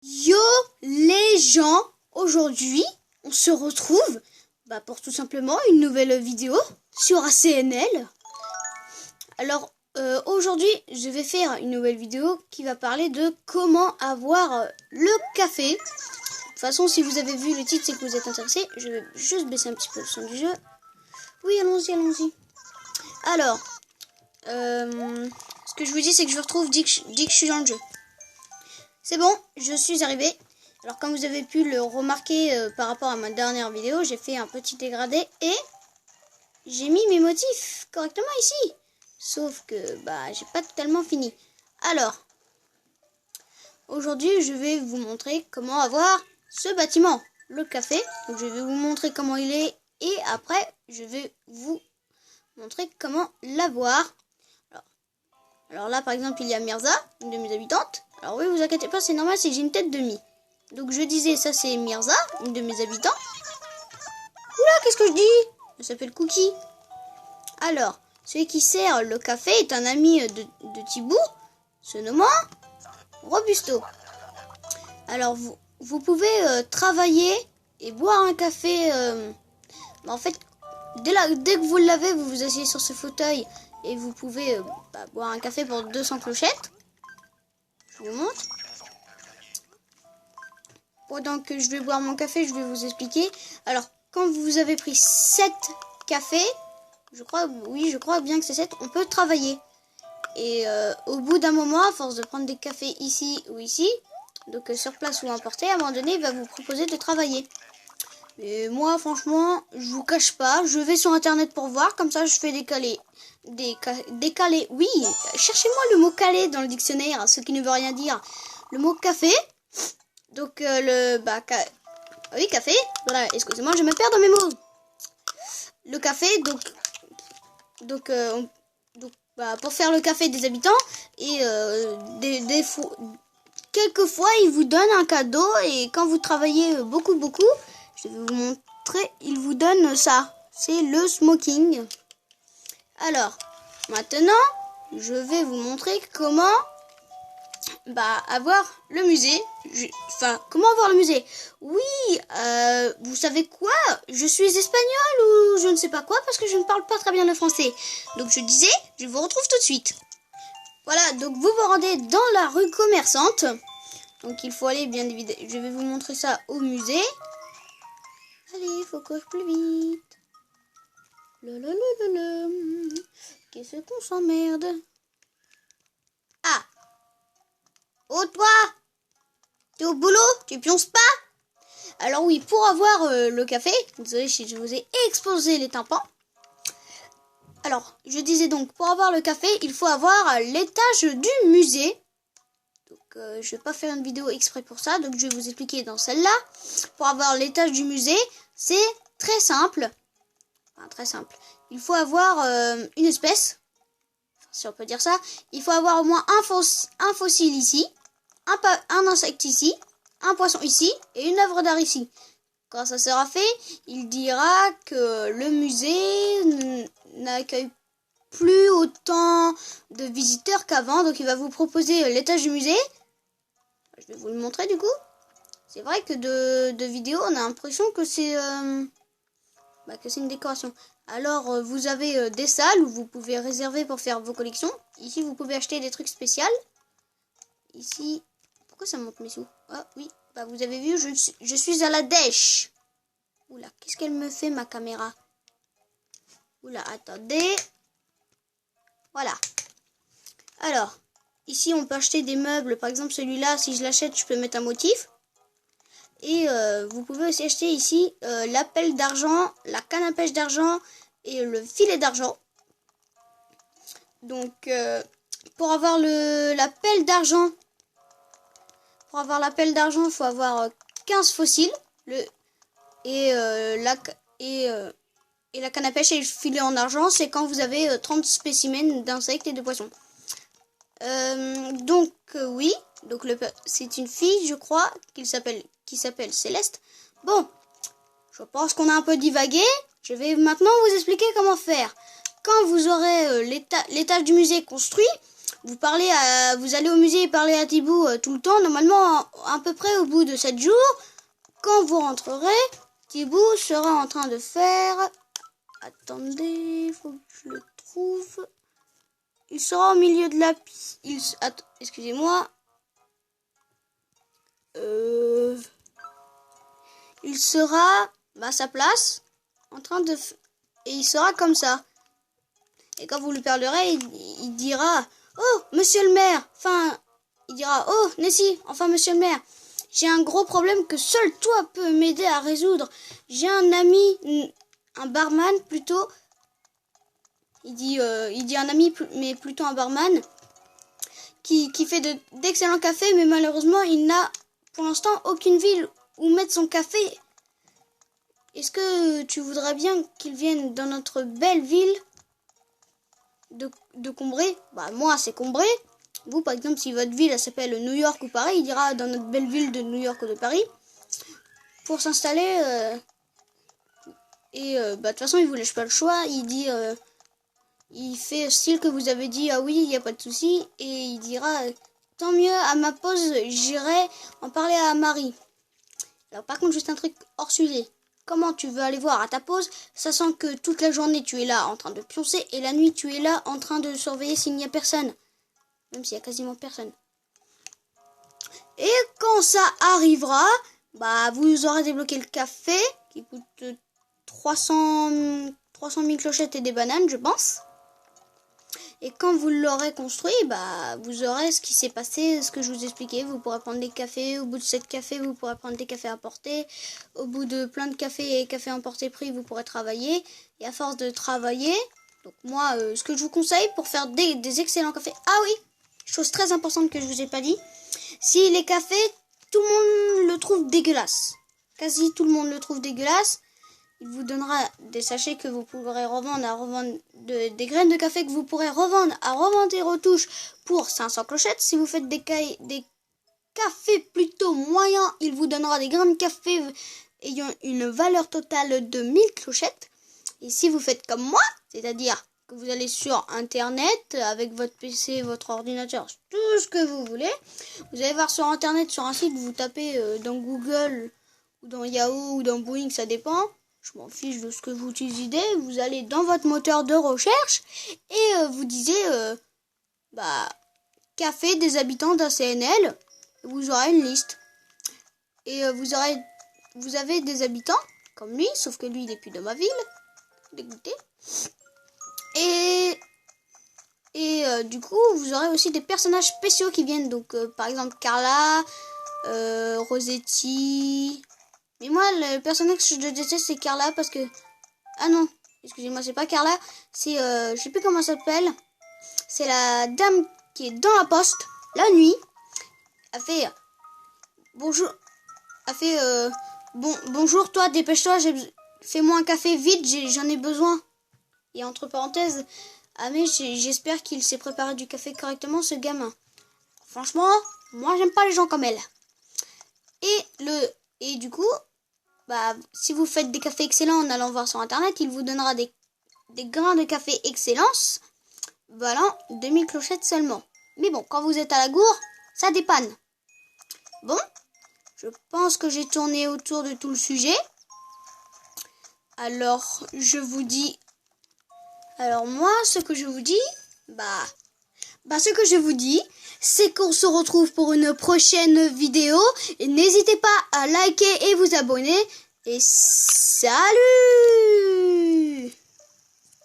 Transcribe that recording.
Yo les gens, aujourd'hui on se retrouve pour tout simplement une nouvelle vidéo sur ACNL. Alors aujourd'hui je vais faire une nouvelle vidéo qui va parler de comment avoir le café. De toute façon, si vous avez vu le titre, c'est que vous êtes intéressé. Je vais juste baisser un petit peu le son du jeu. Oui, allons-y. Alors, ce que je vous dis, c'est que je retrouve dès que je suis dans le jeu. C'est bon, je suis arrivé. Alors, comme vous avez pu le remarquer par rapport à ma dernière vidéo, j'ai fait un petit dégradé et j'ai mis mes motifs correctement ici. Sauf que, j'ai pas totalement fini. Alors, aujourd'hui, je vais vous montrer comment avoir ce bâtiment, le café. Donc, je vais vous montrer comment il est et après, je vais vous montrer comment l'avoir. Alors là, par exemple, il y a Mirza, une de mes habitantes. Alors oui, vous inquiétez pas, c'est normal, c'est que j'ai une tête de mie. Donc je disais, ça c'est Mirza, une de mes habitants. Oula, qu'est-ce que je dis? Elle s'appelle Cookie. Alors, celui qui sert le café est un ami de Thibaut, se nommant Robusto. Alors, vous pouvez travailler et boire un café. En fait, dès que vous l'avez, vous vous asseyez sur ce fauteuil et vous pouvez boire un café pour 200 clochettes. Je vous montre. Pendant que je vais boire mon café, je vais vous expliquer. Alors, quand vous avez pris 7 cafés, je crois bien que c'est 7, on peut travailler. Et au bout d'un moment, à force de prendre des cafés ici ou ici, donc sur place ou emporté, à un moment donné, il va vous proposer de travailler. Et moi, franchement, je vous cache pas, je vais sur internet pour voir, comme ça je fais décaler. Oui, cherchez-moi le mot calé dans le dictionnaire, ce qui ne veut rien dire. Le mot café, donc oui, café, voilà, excusez-moi, je me perds dans mes mots. Le café, pour faire le café des habitants, et quelquefois, ils vous donnent un cadeau, et quand vous travaillez beaucoup, je vais vous montrer, ils vous donnent ça. C'est le smoking. Alors, maintenant, je vais vous montrer comment avoir le musée. Comment avoir le musée? Oui, vous savez quoi? Je suis espagnole ou je ne sais pas quoi parce que je ne parle pas très bien le français. Donc je disais, je vous retrouve tout de suite. Voilà, donc vous vous rendez dans la rue commerçante. Donc il faut aller bien évidemment. Je vais vous montrer ça au musée. Allez, il faut courir plus vite. Qu'est-ce qu'on s'emmerde? Ah! Oh toi! T'es au boulot? Tu pionces pas? Alors oui, pour avoir le café, désolé si je vous ai exposé les tympans. Alors, je disais donc, pour avoir le café, il faut avoir l'étage du musée. Donc, je vais pas faire une vidéo exprès pour ça, donc je vais vous expliquer dans celle-là. Pour avoir l'étage du musée, c'est très simple. Enfin, très simple. Il faut avoir une espèce, si on peut dire ça. Il faut avoir au moins un fossile ici, un insecte ici, un poisson ici et une œuvre d'art ici. Quand ça sera fait, il dira que le musée n'accueille plus autant de visiteurs qu'avant. Donc il va vous proposer l'étage du musée. Je vais vous le montrer du coup. C'est vrai que de vidéos, on a l'impression que c'est une décoration. Alors vous avez des salles où vous pouvez réserver pour faire vos collections. Ici vous pouvez acheter des trucs spéciaux. Ici, pourquoi ça monte mes sous? Ah oui, vous avez vu, je suis à la dèche. Oula, qu'est-ce qu'elle me fait ma caméra? Oula, attendez. Voilà. Alors, ici on peut acheter des meubles. Par exemple celui-là, si je l'achète, je peux mettre un motif. Et vous pouvez aussi acheter ici la pelle d'argent, la canne à pêche d'argent et le filet d'argent. Donc, pour avoir la pelle d'argent, il faut avoir 15 fossiles. Et la canne à pêche et le filet en argent, c'est quand vous avez 30 spécimens d'insectes et de poissons. Oui, donc c'est une fille, je crois, qui s'appelle Céleste. Bon, je pense qu'on a un peu divagué. Je vais maintenant vous expliquer comment faire. Quand vous aurez l'étage du musée construit, vous allez au musée et parler à Thibaut tout le temps, normalement, à peu près au bout de 7 jours, quand vous rentrerez, Thibaut sera en train de faire... Attendez, faut que je le trouve. Il sera au milieu de la piste. Excusez-moi. Il sera à sa place, en train de... Et il sera comme ça. Et quand vous lui parlerez, il dira... Oh, monsieur le maire. Enfin, il dira... Oh, Nessie, enfin, monsieur le maire. J'ai un gros problème que seul toi peux m'aider à résoudre. J'ai un ami, un barman plutôt. Il dit un ami, mais plutôt un barman. Qui fait d'excellents cafés, mais malheureusement, il n'a pour l'instant aucune ville où mettre son café. Est-ce que tu voudrais bien qu'il vienne dans notre belle ville de Combray? Bah, moi, c'est Combray. Vous, par exemple, si votre ville s'appelle New York ou Paris, il ira dans notre belle ville de New York ou de Paris pour s'installer. De toute façon, il vous laisse pas le choix. Il dit, il fait style que vous avez dit, ah oui, il n'y a pas de souci. Et il dira, tant mieux, à ma pause, j'irai en parler à Marie. Alors, par contre, juste un truc hors sujet. Comment tu veux aller voir à ta pause, sachant que toute la journée, tu es là en train de pioncer et la nuit, tu es là en train de surveiller s'il n'y a personne. Même s'il y a quasiment personne. Et quand ça arrivera, bah vous aurez débloqué le café qui coûte 300 000 clochettes et des bananes, je pense. Et quand vous l'aurez construit, bah vous aurez ce qui s'est passé, ce que je vous expliquais. Vous pourrez prendre des cafés. Au bout de 7 cafés, vous pourrez prendre des cafés importés. Au bout de plein de cafés et cafés importés pris, vous pourrez travailler. Et à force de travailler, donc moi, ce que je vous conseille pour faire des excellents cafés. Ah oui, chose très importante que je vous ai pas dit. Si les cafés, tout le monde le trouve dégueulasse. Quasi tout le monde le trouve dégueulasse. Il vous donnera des sachets que vous pourrez revendre des graines de café que vous pourrez revendre à revendre retouches pour 500 clochettes. Si vous faites des cafés plutôt moyens, il vous donnera des grains de café ayant une valeur totale de 1000 clochettes. Et si vous faites comme moi, c'est-à-dire que vous allez sur internet avec votre PC, votre ordinateur, tout ce que vous voulez, vous allez voir sur internet, sur un site, vous tapez dans Google ou dans Yahoo ou dans Boeing, ça dépend. Je m'en fiche de ce que vous utilisez. Vous allez dans votre moteur de recherche et vous disiez café des habitants d'un CNL. Vous aurez une liste. Et vous avez des habitants comme lui, sauf que lui il est plus dans ma ville. Dégoûté. Et du coup, vous aurez aussi des personnages spéciaux qui viennent. Donc par exemple Carla, Rosetti. Mais moi, le personnage que je déteste, c'est Carla parce que... Ah non, excusez-moi, c'est pas Carla. C'est, je sais plus comment ça s'appelle. C'est la dame qui est dans la poste, la nuit. Elle fait... Bonjour. Elle fait... bonjour, toi, dépêche-toi, fais-moi un café vite, j'en ai besoin. Et entre parenthèses, ah mais j'espère qu'il s'est préparé du café correctement, ce gamin. Franchement, moi, j'aime pas les gens comme elle. Et du coup... si vous faites des cafés excellents en allant voir sur internet, il vous donnera des grains de café excellence valant 2000 clochettes seulement. Mais bon, quand vous êtes à la gourde, ça dépanne. Bon, je pense que j'ai tourné autour de tout le sujet. Alors, moi, ce que je vous dis, c'est qu'on se retrouve pour une prochaine vidéo. Et n'hésitez pas à liker et vous abonner. Et salut!